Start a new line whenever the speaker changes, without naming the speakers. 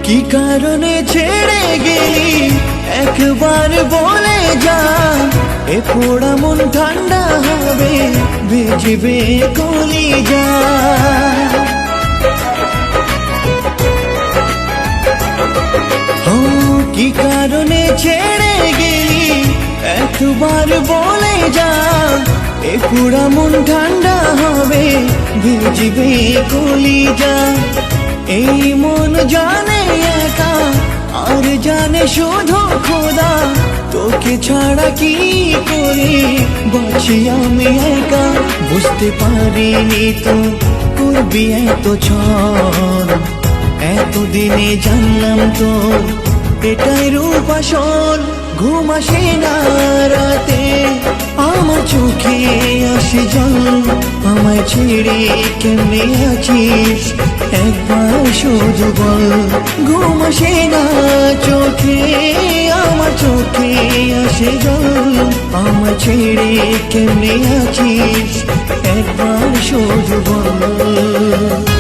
কি কারণে ছেড়ে গেলি একবার বলে যা, এ পোড়া মন ঠান্ডা হবে ভিজবে কলিজা। ও কি কারণে ছেড়ে গেলি একবার বলে যা, এ পোড়া মন ঠান্ডা হবে ভিজবে কলিজা। এই মন জানে একা আর জানে শুধু খোদা, তোকে ছাড়া কি করে বাঁচি আমি একা। বুঝতে পারিনি তো করবি এত ছল, এতদিনে জানলাম তো এটাই রূপ আসল। ঘুম আসে না রাতে আমার চোখে আসে জল, আমায় ছেড়ে কেমনে আছিস একবার শুধু বল। ঘুম আসে না চোখে আমার চোখে আসে জল, আমায় ছেড়ে কেমনে আছিস একবার শুধু বল।